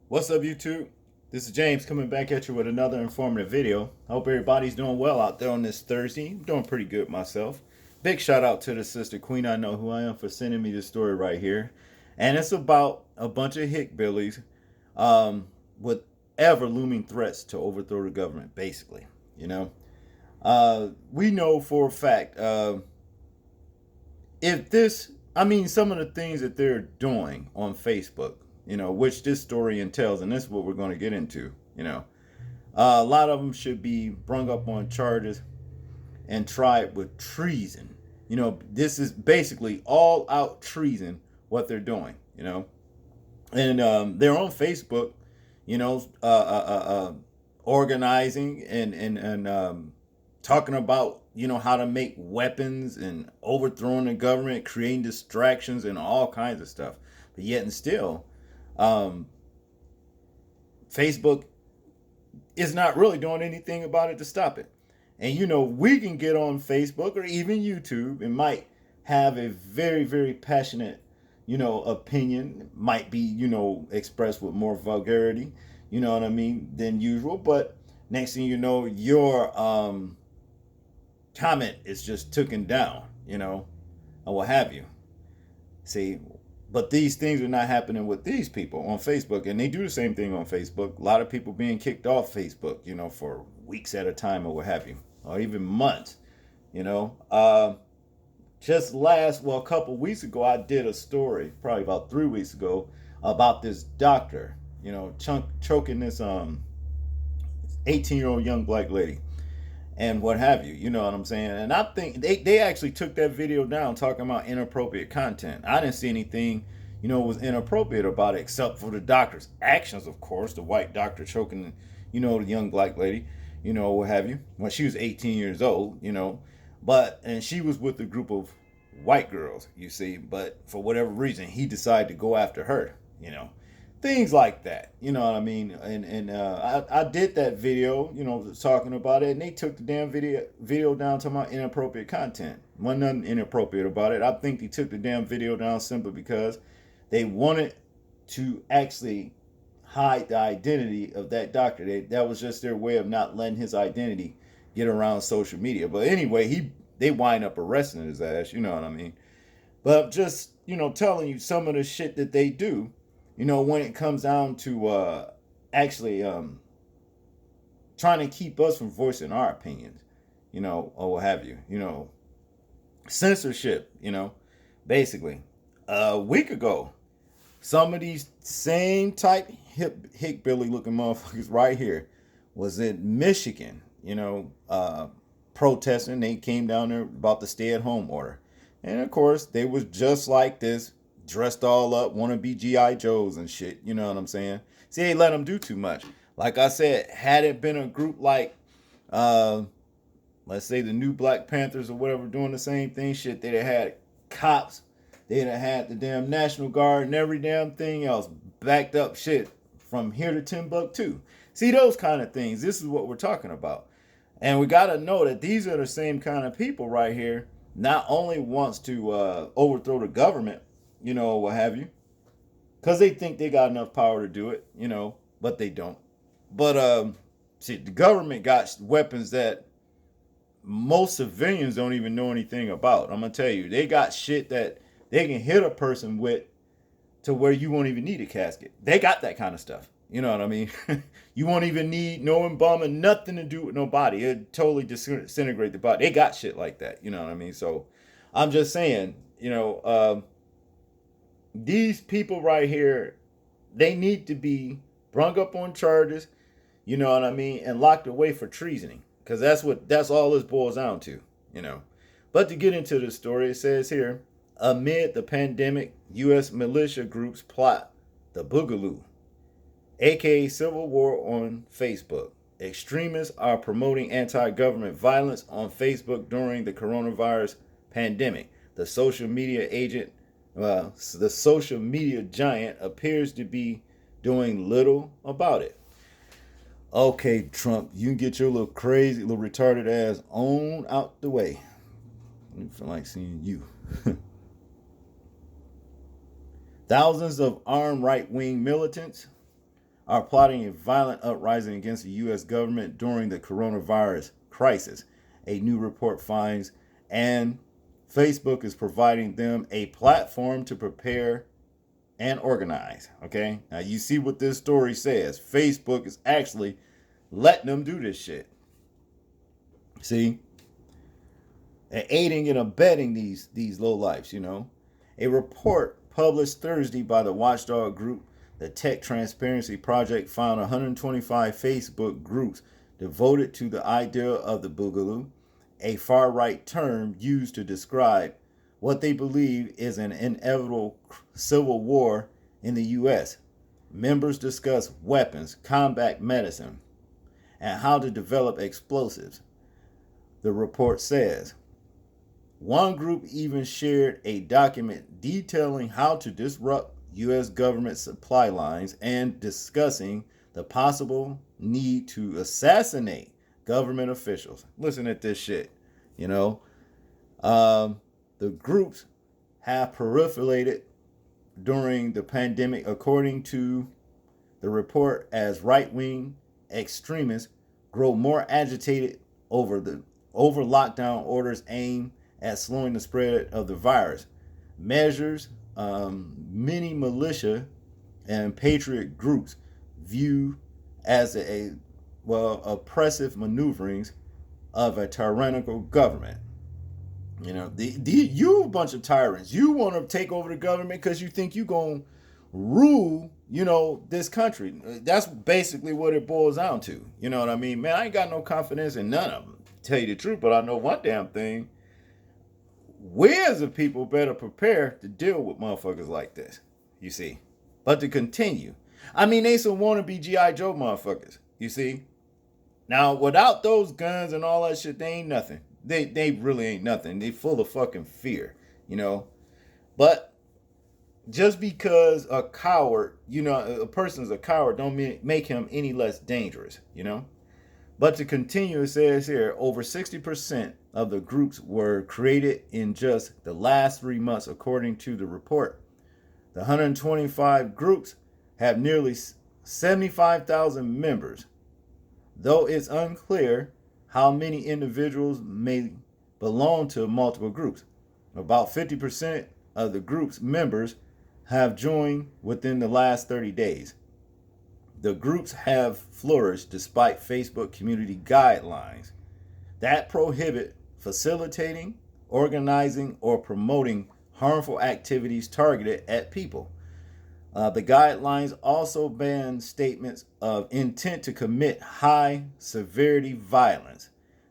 What's up, YouTube? This is James coming back at you with another informative video. I hope everybody's doing well out there on this Thursday. I'm doing pretty good myself. Big shout out to the sister Queen I Know Who I Am for sending me this story right here. And it's about a bunch of hickbillies with ever looming threats to overthrow the government, basically. You know, we know for a fact if this, I mean, some of the things that they're doing on Facebook, which this story entails, and this is what we're going to get into, a lot of them should be brung up on charges and tried with treason. This is basically all out treason what they're doing, and they're on Facebook, you know, uh, uh, uh, uh, organizing and talking about how to make weapons and overthrowing the government, creating distractions and all kinds of stuff. But yet and still, um, Facebook is not really doing anything about it to stop it. And we can get on Facebook or even YouTube and might have a very, very passionate, opinion, might be, expressed with more vulgarity, what I mean, than usual. But next thing you know, your comment is just taken down, or what have you. See, but these things are not happening with these people on Facebook, and they do the same thing on Facebook. A lot of people being kicked off Facebook, for weeks at a time or what have you, or even months. You know, just a couple weeks ago, I did a story, probably about 3 weeks ago, about this doctor, choking this 18-year-old young black lady and what have you. You know what I'm saying? And I think they actually took that video down talking about inappropriate content. I didn't see anything, was inappropriate about it except for the doctor's actions, of course. The white doctor choking, the young black lady, what have you. When she was 18 years old, and she was with a group of white girls, you see. But for whatever reason, he decided to go after her, things like that. You know what I mean? And I did that video, talking about it, and they took the damn video down to my inappropriate content. Wasn't nothing inappropriate about it. I think they took the damn video down simply because they wanted to actually hide the identity of that doctor. That was just their way of not letting his identity get around social media. But anyway, they wind up arresting his ass. You know what I mean? But just telling you some of the shit that they do, when it comes down to actually trying to keep us from voicing our opinions, or what have you, censorship, basically. A week ago, some of these same type hickbilly looking motherfuckers right here was in Michigan, protesting. They came down there about the stay at home order. And of course, they was just like this, dressed all up, want to be G.I. Joes and shit. You know what I'm saying? See, they let them do too much. Like I said, had it been a group like, uh, let's say the new Black Panthers or whatever doing the same thing, shit, they'd have had cops, they'd have had the damn National Guard and every damn thing else backed up shit from here to Timbuktu. See, those kind of things. This is what we're talking about. And we got to know that these are the same kind of people right here. Not only wants to overthrow the government, what have you, because they think they got enough power to do it, but they don't. But see, the government got weapons that most civilians don't even know anything about. I'm gonna tell you, they got shit that they can hit a person with to where you won't even need a casket. They got that kind of stuff. You know what I mean? You won't even need no embalming, nothing to do with nobody. It totally disintegrate the body. They got shit like that. You know what I mean? So I'm just saying, these people right here, they need to be brung up on charges, you know what I mean, and locked away for treasoning. Because that's all this boils down to. But to get into the story, it says here, amid the pandemic, U.S. militia groups plot the Boogaloo, aka Civil War on Facebook. Extremists are promoting anti-government violence on Facebook during the coronavirus pandemic. The social media giant appears to be doing little about it. Okay, Trump, you can get your little crazy, little retarded ass on out the way. I feel like seeing you. Thousands of armed right wing militants are plotting a violent uprising against the U.S. government during the coronavirus crisis, a new report finds, and Facebook is providing them a platform to prepare and organize. Okay, now you see what this story says. Facebook is actually letting them do this shit. See, and aiding and abetting these low lifes. A report published Thursday by the watchdog group, the Tech Transparency Project, found 125 Facebook groups devoted to the idea of the Boogaloo, a far-right term used to describe what they believe is an inevitable civil war in the U.S. Members discuss weapons, combat medicine, and how to develop explosives. The report says one group even shared a document detailing how to disrupt U.S. government supply lines and discussing the possible need to assassinate government officials. Listen at this shit. The groups have proliferated during the pandemic, according to the report, as right-wing extremists grow more agitated over lockdown orders aimed at slowing the spread of the virus. Measures many militia and patriot groups view as oppressive maneuverings of a tyrannical government. You a bunch of tyrants. You want to take over the government because you think you're going to rule, this country. That's basically what it boils down to. You know what I mean? Man, I ain't got no confidence in none of them, to tell you the truth, but I know one damn thing. We as a people better prepare to deal with motherfuckers like this, you see. But to continue. I mean, they some wannabe G.I. Joe motherfuckers, you see. Now, without those guns and all that shit, they ain't nothing. They really ain't nothing. They full of fucking fear, But just because a coward, a person's a coward don't make him any less dangerous, But to continue, it says here, over 60% of the groups were created in just the last 3 months, according to the report. The 125 groups have nearly 75,000 members, though it's unclear how many individuals may belong to multiple groups. About 50% of the group's members have joined within the last 30 days. The groups have flourished despite Facebook community guidelines that prohibit facilitating, organizing, or promoting harmful activities targeted at people. The guidelines also ban statements of intent to commit high severity violence.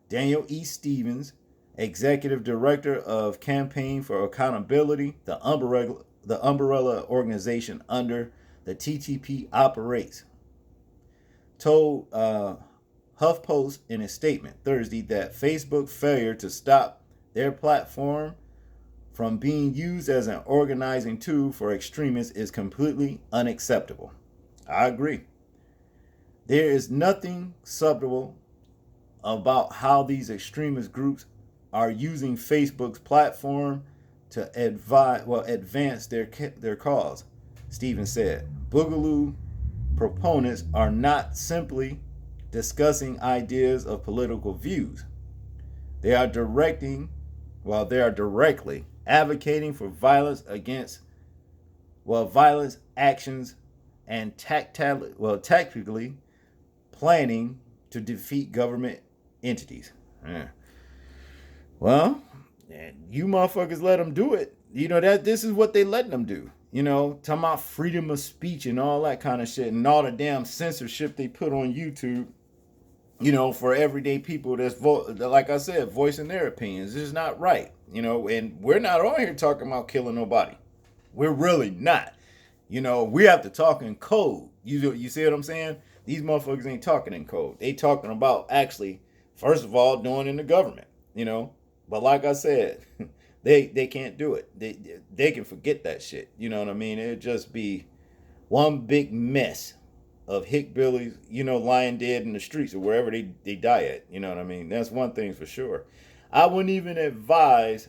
Daniel E. Stevens, Executive Director of Campaign for Accountability, the umbrella organization under the TTP operates, told HuffPost in a statement Thursday that Facebook's failure to stop their platform from being used as an organizing tool for extremists is completely unacceptable. I agree. There is nothing subtle about how these extremist groups are using Facebook's platform to advance their cause, Stevens said. Boogaloo proponents are not simply discussing ideas of political views. They are directly advocating for violence actions and tactically planning to defeat government entities. Yeah. Well, you motherfuckers let them do it. This is what they letting them do. Talking about freedom of speech and all that kind of shit and all the damn censorship they put on YouTube, for everyday people that's, like I said, voicing their opinions. It's not right, and we're not on here talking about killing nobody. We're really not. We have to talk in code. You see what I'm saying? These motherfuckers ain't talking in code. They talking about actually, first of all, doing in the government, But like I said, they can't do it. They can forget that shit. You know what I mean? It'd just be one big mess of hickbillies, lying dead in the streets or wherever they die at. You know what I mean? That's one thing for sure. I wouldn't even advise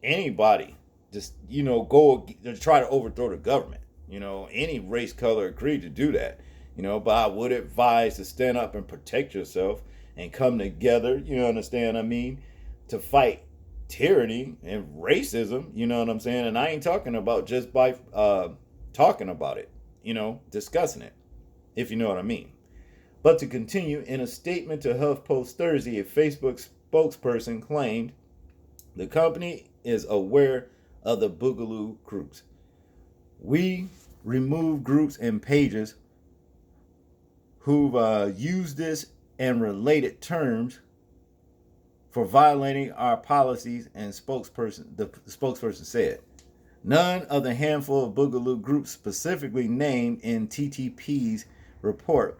anybody just, go to try to overthrow the government. Any race, color, or creed to do that. But I would advise to stand up and protect yourself and come together, understand what I mean, to fight tyranny and racism, you know what I'm saying? And I ain't talking about just by talking about it, discussing it, if you know what I mean. But to continue, in a statement to HuffPost Thursday, a Facebook spokesperson claimed the company is aware of the Boogaloo groups. We remove groups and pages who've used this and related terms for violating our policies, and the spokesperson said. None of the handful of Boogaloo groups specifically named in TTP's report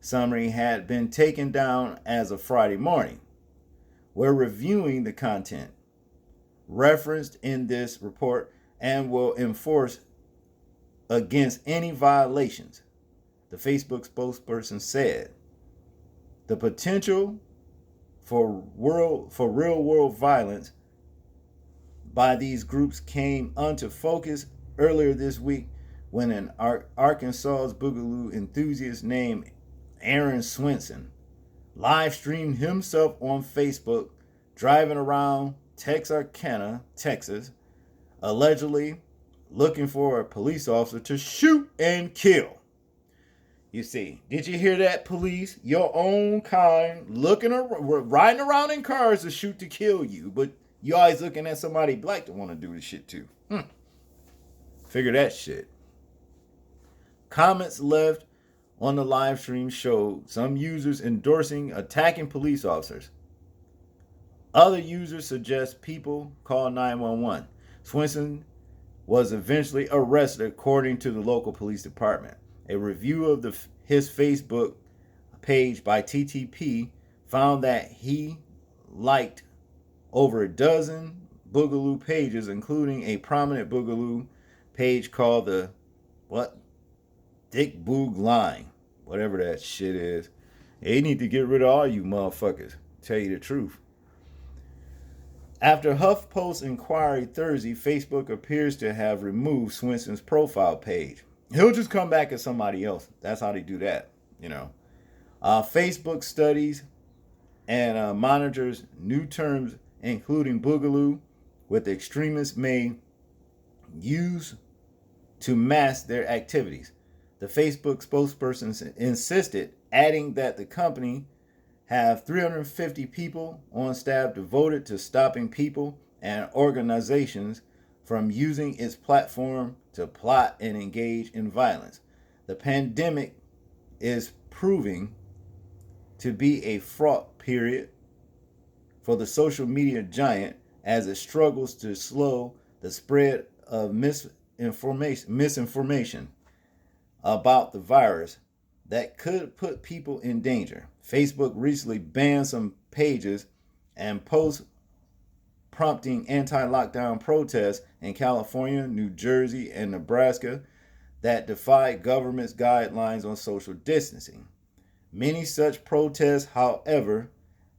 summary had been taken down as of Friday morning. We're reviewing the content referenced in this report and will enforce against any violations, the Facebook spokesperson said. The potential for real world violence by these groups came onto focus earlier this week when an Arkansas's Boogaloo enthusiast named Aaron Swenson live streamed himself on Facebook driving around Texarkana, Texas, allegedly looking for a police officer to shoot and kill. You see, did you hear that, police? Your own kind riding around in cars to shoot to kill you, but you always looking at somebody black to want to do this shit too. Figure that shit. Comments left on the live stream showed some users endorsing attacking police officers. Other users suggest people call 911. Swenson was eventually arrested according to the local police department. A review of his Facebook page by TTP found that he liked over a dozen Boogaloo pages, including a prominent Boogaloo page called the Dick Boog Line, whatever that shit is. They need to get rid of all you motherfuckers. Tell you the truth. After HuffPost's inquiry Thursday, Facebook appears to have removed Swenson's profile page. He'll just come back as somebody else. That's how they do that, Facebook studies and monitors new terms, including Boogaloo, with extremists may use to mask their activities. The Facebook spokesperson insisted, adding that the company have 350 people on staff devoted to stopping people and organizations from using its platform to plot and engage in violence. The pandemic is proving to be a fraught period for the social media giant as it struggles to slow the spread of misinformation about the virus that could put people in danger. Facebook recently banned some pages and posts prompting anti-lockdown protests in California, New Jersey, and Nebraska that defied government's guidelines on social distancing. Many such protests, however,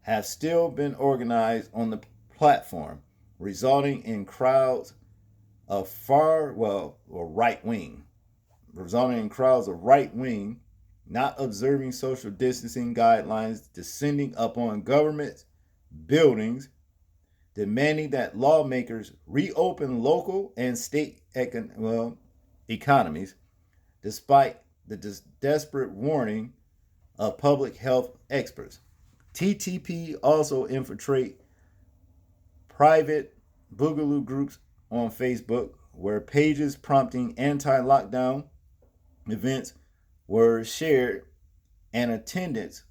have still been organized on the platform, resulting in crowds of right-wing, not observing social distancing guidelines, descending upon government buildings, demanding that lawmakers reopen local and state economies, despite the desperate warning of public health experts. TTP also infiltrate private Boogaloo groups on Facebook, where pages prompting anti-lockdown events were shared and attendance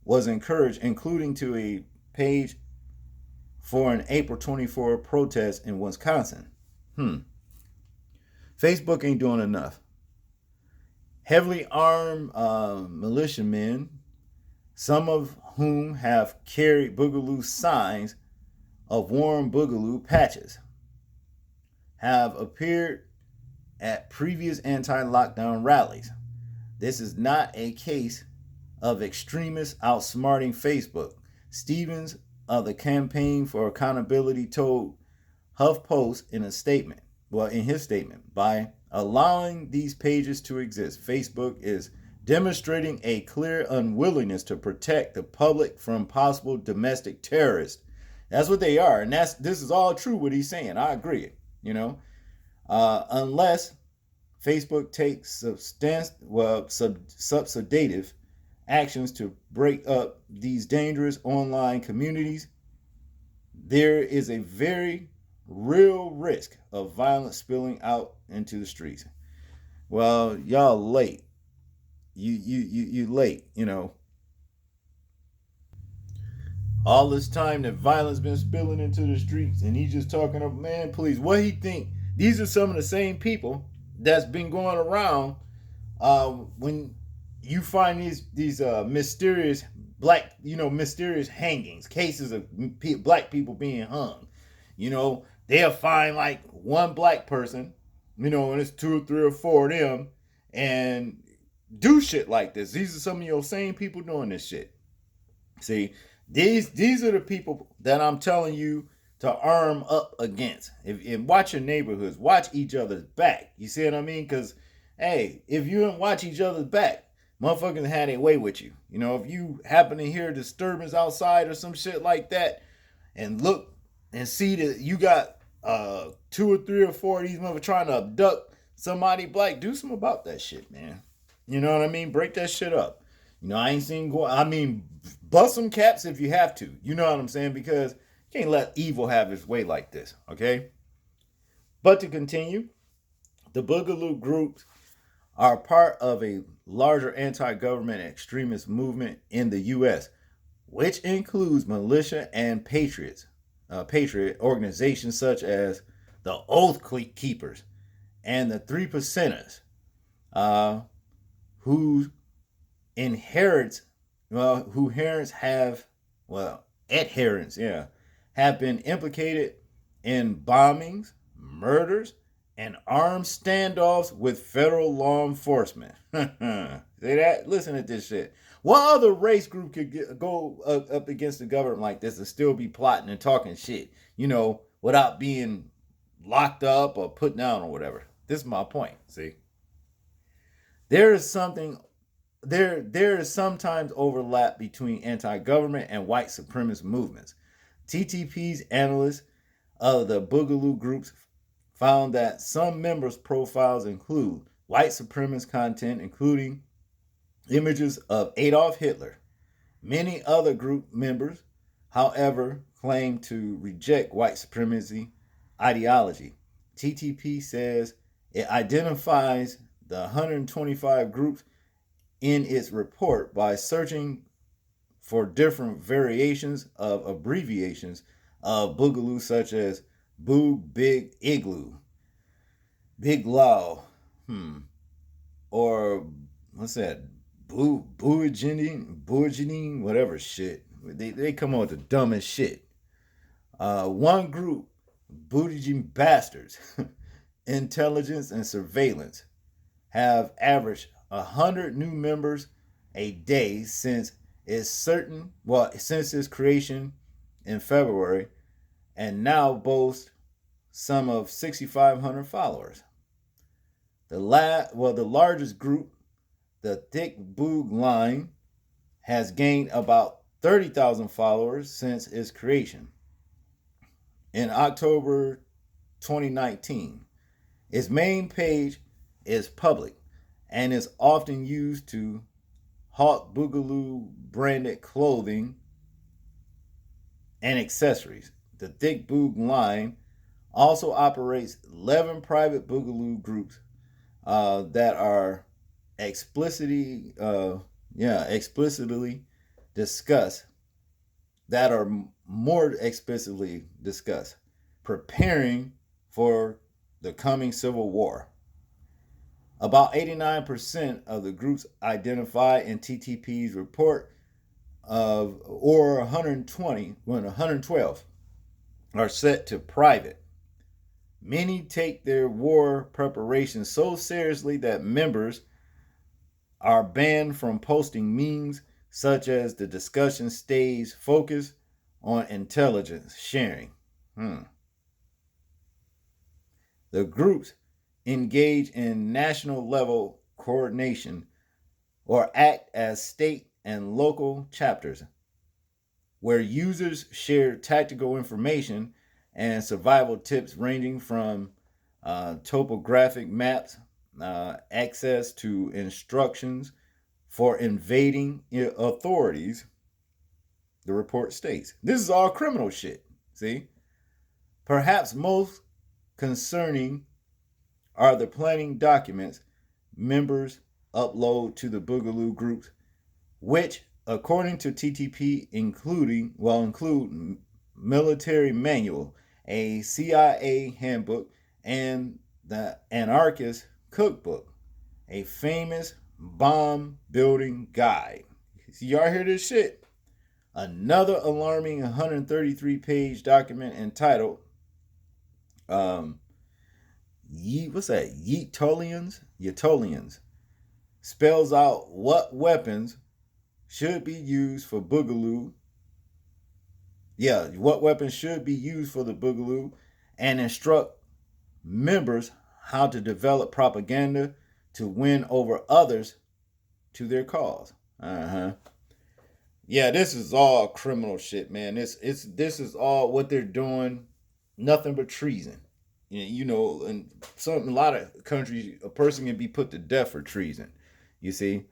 was encouraged, including to a page for an April 24 protest in Wisconsin. Facebook ain't doing enough. Heavily armed militiamen, some of whom have carried Boogaloo signs of worn Boogaloo patches, have appeared at previous anti-lockdown rallies. This is not a case of extremists outsmarting Facebook. Stevens of the Campaign for Accountability told HuffPost in his statement by allowing these pages to exist. Facebook is demonstrating a clear unwillingness to protect the public from possible domestic terrorists. That's what they are, and this is all true what he's saying. I agree. Unless Facebook takes substantive actions to break up these dangerous online communities, there is a very real risk of violence spilling out into the streets. Well, y'all late. You late. All this time that violence been spilling into the streets, and he's just talking of, man, please, what he think? These are some of the same people that's been going around when you find these mysterious mysterious hangings, cases of black people being hung. They'll find like one black person, and it's 2 or 3 or 4 of them, and do shit like this. These are some of your same people doing this shit. See, these are the people that I'm telling you to arm up against. And watch your neighborhoods, watch each other's back. You see what I mean? Because, hey, if you don't watch each other's back, motherfuckers had their way with you. If you happen to hear a disturbance outside or some shit like that, and look and see that you got 2 or 3 or 4 of these motherfuckers trying to abduct somebody black, do something about that shit, man. You know what I mean? Break that shit up. I ain't seen bust some caps if you have to. You know what I'm saying? Because you can't let evil have its way like this, okay? But to continue, the Boogaloo groups are part of a larger anti-government extremist movement in the U.S., which includes militia and patriot organizations such as the Oath Keepers and the Three Percenters, whose adherents have been implicated in bombings, murders, and armed standoffs with federal law enforcement. See that? Listen to this shit. What other race group could go up against the government like this and still be plotting and talking shit, without being locked up or put down or whatever? This is my point, see? There is sometimes overlap between anti-government and white supremacist movements. TTP's analysts of the Boogaloo groups found that some members' profiles include white supremacist content, including images of Adolf Hitler. Many other group members, however, claim to reject white supremacy ideology. TTP says it identifies the 125 groups in its report by searching for different variations of abbreviations of Boogaloo, such as Boog, Big, Igloo, Big Lao, or what's that? Bourgeoning, whatever shit. They come up with the dumbest shit. One group, Bourgeoning Bastards, Intelligence and Surveillance, have averaged 100 new members a day since its creation in February, and now boast some of 6,500 followers. The largest group, the Thick Boog Line, has gained about 30,000 followers since its creation in October 2019. Its main page is public and is often used to hawk Boogaloo branded clothing and accessories. The Thick Boog Line also operates 11 private Boogaloo groups that are explicitly discussed, that are more explicitly discussed, preparing for the coming civil war. About 89% of the groups identified in TTP's report or 112 are set to private. Many take their war preparations so seriously that members are banned from posting memes, such as the discussion stays focused on intelligence sharing. The groups engage in national level coordination or act as state and local chapters, where users share tactical information and survival tips ranging from topographic maps, access to instructions for invading authorities, the report states. This is all criminal shit, see? Perhaps most concerning are the planning documents members upload to the Boogaloo groups, which, according to TTP, include military manual, a CIA handbook, and the Anarchist Cookbook, a famous bomb building guide. See, y'all hear this shit? Another alarming 133-page document entitled what's that? Yetolians spells out what weapons should be used for Boogaloo. Yeah, what weapons should be used for the Boogaloo, and instruct members how to develop propaganda to win over others to their cause. Yeah, this is all criminal shit, man. This is all what they're doing. Nothing but treason. You know, in a lot of countries, a person can be put to death for treason. You see,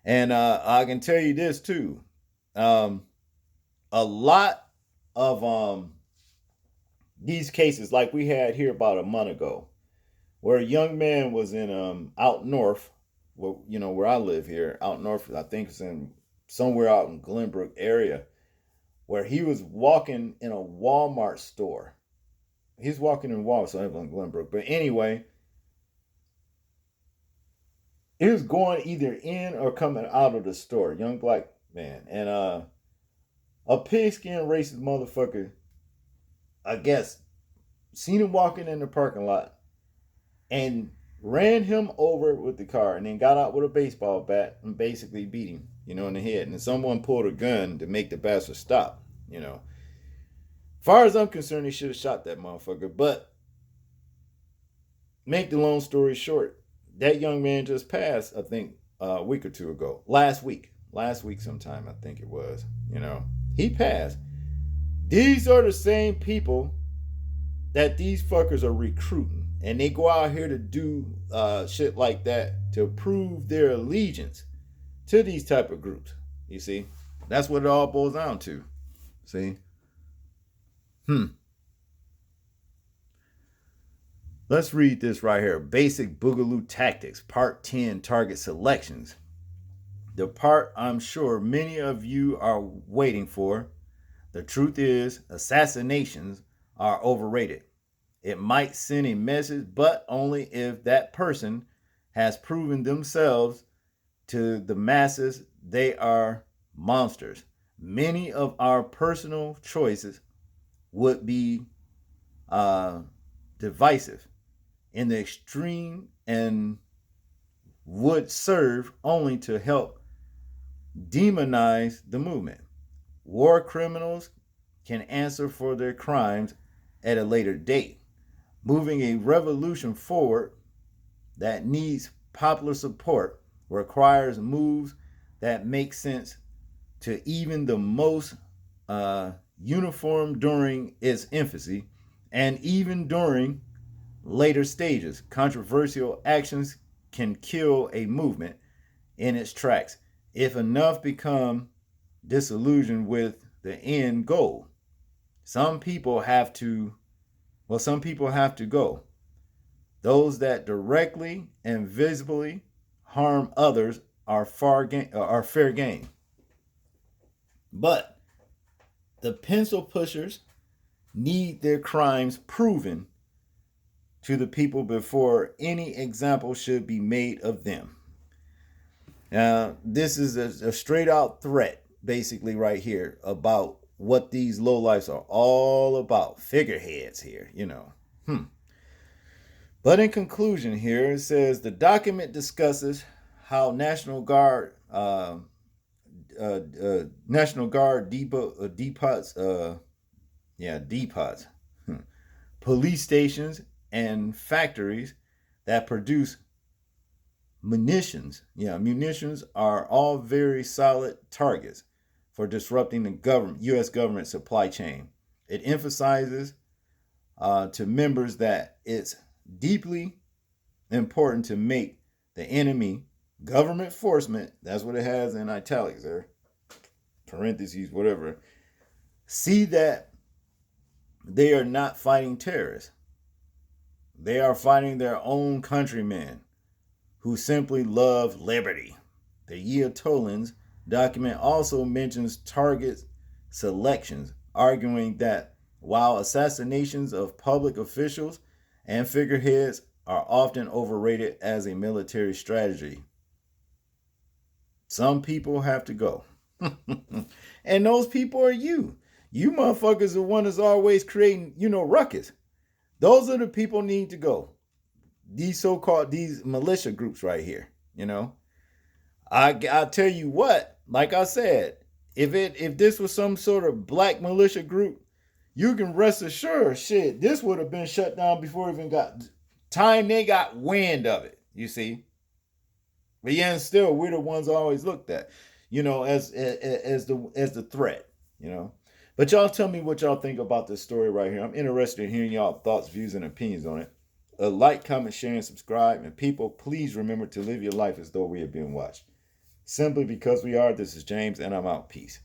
and I can tell you this too. A lot of these cases, like we had here about a month ago, where a young man was in out north, well, you know, where I live here, out north. I think it's in somewhere out in Glenbrook area, where he was walking in a Walmart store. He's walking in Walmart, so in Glenbrook. But anyway, he was going either in or coming out of the store, young black man, and a pigskin racist motherfucker, I guess, seen him walking in the parking lot and ran him over with the car, and then got out with a baseball bat and basically beat him, you know, in the head. And someone pulled a gun to make the bastard stop, you know. As far as I'm concerned, he should have shot that motherfucker. But make the long story short, that young man just passed, I think, a week or two ago. Last week sometime, I think it was. You know, he passed. These are the same people that these fuckers are recruiting. And they go out here to do shit like that to prove their allegiance to these type of groups. You see? That's what it all boils down to. See? Let's read this right here. Basic Boogaloo Tactics, Part 10, Target Selections. The part I'm sure many of you are waiting for. The truth is, assassinations are overrated. It might send a message, but only if that person has proven themselves to the masses they are monsters. Many of our personal choices would be divisive in the extreme and would serve only to help demonize the movement. War criminals can answer for their crimes at a later date. Moving a revolution forward that needs popular support requires moves that make sense to even the most uniform during its infancy, and even during later stages. Controversial actions can kill a movement in its tracks if enough become disillusioned with the end goal. Some people have to go. Those that directly and visibly harm others are fair game. But the pencil pushers need their crimes proven to the people before any example should be made of them. Now, this is a straight out threat, basically, right here about what these lowlifes are all about. Figureheads here, you know. But in conclusion here, it says the document discusses how National Guard depots, police stations and factories that produce munitions. Yeah, munitions are all very solid targets for disrupting the U.S. government supply chain. It emphasizes to members that it's deeply important to make the enemy government enforcement, that's what it has in italics there, parentheses, whatever, see that they are not fighting terrorists. They are fighting their own countrymen who simply love liberty. The Ayatollahs document also mentions target selections, arguing that while assassinations of public officials and figureheads are often overrated as a military strategy, some people have to go. And those people are you. You motherfuckers are the one that's always creating, ruckus. Those are the people need to go. These militia groups right here. I tell you what, like I said, if this was some sort of black militia group, you can rest assured, shit, this would have been shut down before it even got time they got wind of it. You see, but yeah, and still we're the ones always looked at, as the threat. But y'all tell me what y'all think about this story right here. I'm interested in hearing y'all thoughts, views, and opinions on it. Like, comment, share, and subscribe. And people, please remember to live your life as though we are being watched. Simply because we are, this is James, and I'm out. Peace.